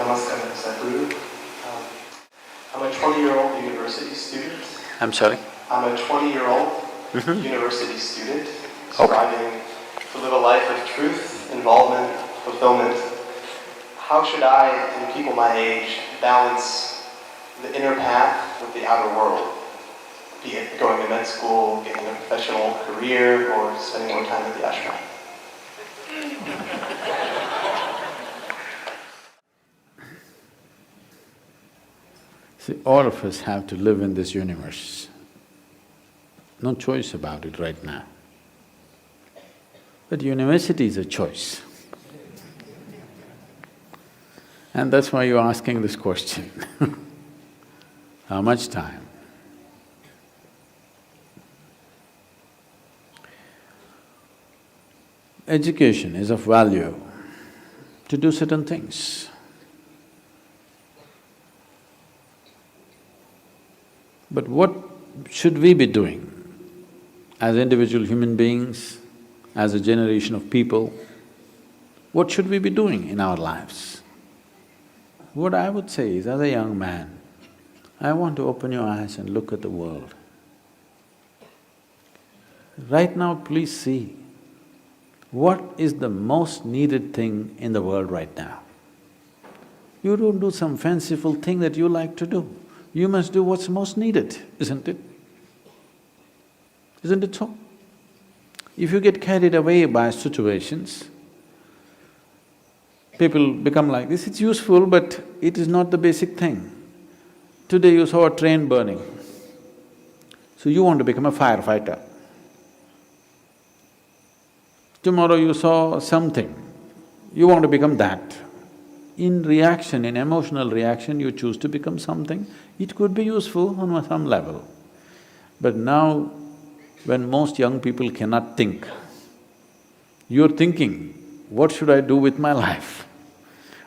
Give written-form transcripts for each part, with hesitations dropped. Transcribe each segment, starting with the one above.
Namaste, Sadhguru. I'm a 20-year-old university student. I'm sorry? I'm a 20-year-old university student striving to live a life of truth, involvement, fulfillment. How should I and people my age balance the inner path with the outer world? Be it going to med school, getting a professional career, or spending more time at the ashram. See, all of us have to live in this universe. No choice about it right now. But university is a choice. And that's why you're asking this question. How much time? Education is of value to do certain things. But what should we be doing as individual human beings, as a generation of people? What should we be doing in our lives? What I would say is, as a young man, I want to open your eyes and look at the world. Right now, please see, what is the most needed thing in the world right now? You don't do some fanciful thing that you like to do. You must do what's most needed, isn't it? Isn't it so? If you get carried away by situations, people become like this, it's useful but it is not the basic thing. Today you saw a train burning, so you want to become a firefighter. Tomorrow you saw something, you want to become that. In reaction, in emotional reaction, you choose to become something. It could be useful on some level. But now, when most young people cannot think, you're thinking, what should I do with my life?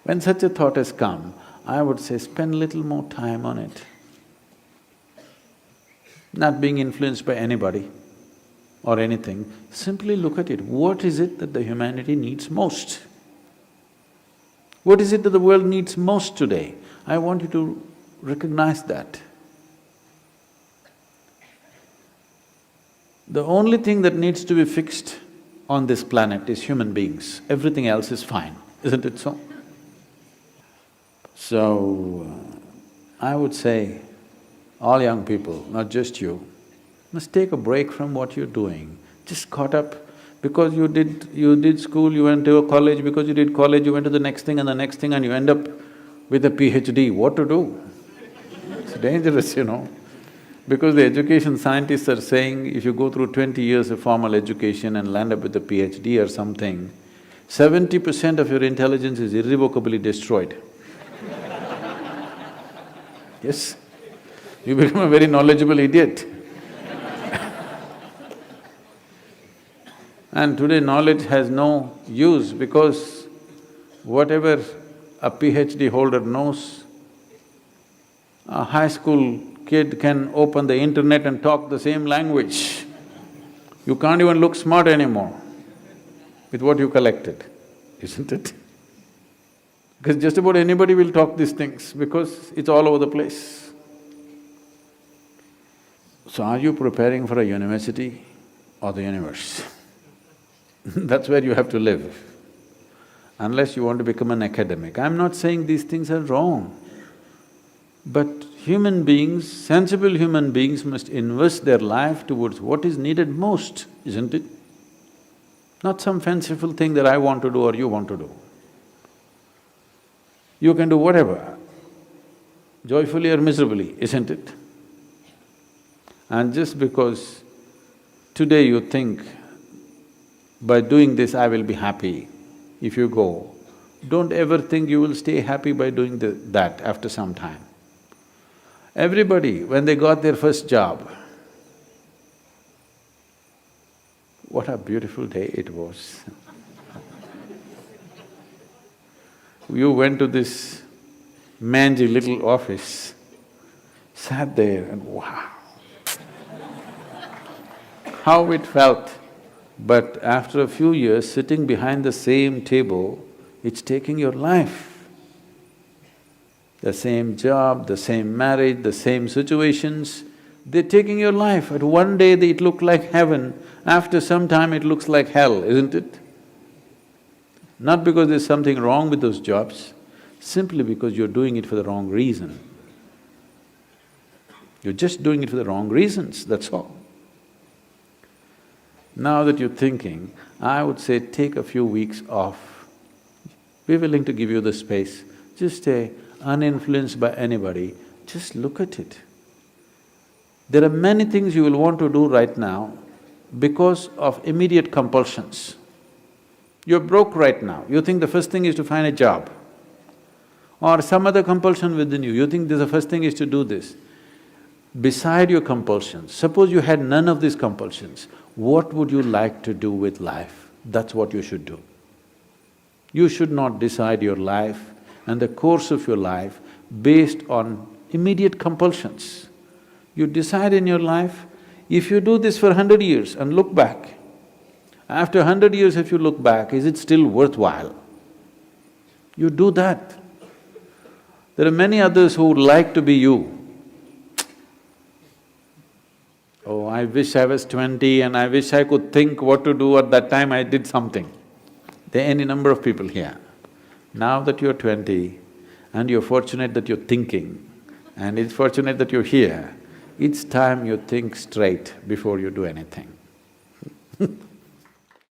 When such a thought has come, I would say spend little more time on it. Not being influenced by anybody or anything, simply look at it. What is it that the humanity needs most? What is it that the world needs most today? I want you to recognize that. The only thing that needs to be fixed on this planet is human beings. Everything else is fine, isn't it so? So, I would say, all young people, not just you, must take a break from what you're doing. Just caught up because you did school, you went to a college, because you did college, you went to the next thing and the next thing and you end up with a PhD. What to do? It's dangerous, you know. Because the education scientists are saying if you go through 20 years of formal education and land up with a PhD or something, 70% of your intelligence is irrevocably destroyed. Yes, you become a very knowledgeable idiot. And today knowledge has no use because whatever a PhD holder knows, a high school kid can open the internet and talk the same language. You can't even look smart anymore with what you collected, isn't it? Because just about anybody will talk these things because it's all over the place. So are you preparing for a university or the universe? That's where you have to live, unless you want to become an academic. I'm not saying these things are wrong, but human beings, sensible human beings must invest their life towards what is needed most, isn't it? Not some fanciful thing that I want to do or you want to do. You can do whatever, joyfully or miserably, isn't it? And just because today you think, by doing this I will be happy, if you go, don't ever think you will stay happy by doing that after some time. Everybody, when they got their first job, what a beautiful day it was. You went to this mangy little office, sat there and wow, how it felt. But after a few years, sitting behind the same table, it's taking your life. the same job, the same marriage, the same situations. They're taking your life. At one day it looked like heaven, after some time it looks like hell, isn't it? Not because there's something wrong with those jobs, simply because you're doing it for the wrong reason. You're just doing it for the wrong reasons, that's all. Now that you're thinking, I would say take a few weeks off. We're willing to give you the space. Just stay uninfluenced by anybody, just look at it. There are many things you will want to do right now because of immediate compulsions. You're broke right now, you think the first thing is to find a job. Or some other compulsion within you, you think the first thing is to do this. Beside your compulsions, suppose you had none of these compulsions, what would you like to do with life? That's what you should do. You should not decide your life and the course of your life based on immediate compulsions. You decide in your life, if you do this for 100 years and look back, after 100 years if you look back, is it still worthwhile? You do that. There are many others who would like to be you. Oh, I wish I was 20 and I wish I could think what to do at that time, I did something. There are any number of people here. Now that you're 20 and you're fortunate that you're thinking and it's fortunate that you're here, it's time you think straight before you do anything.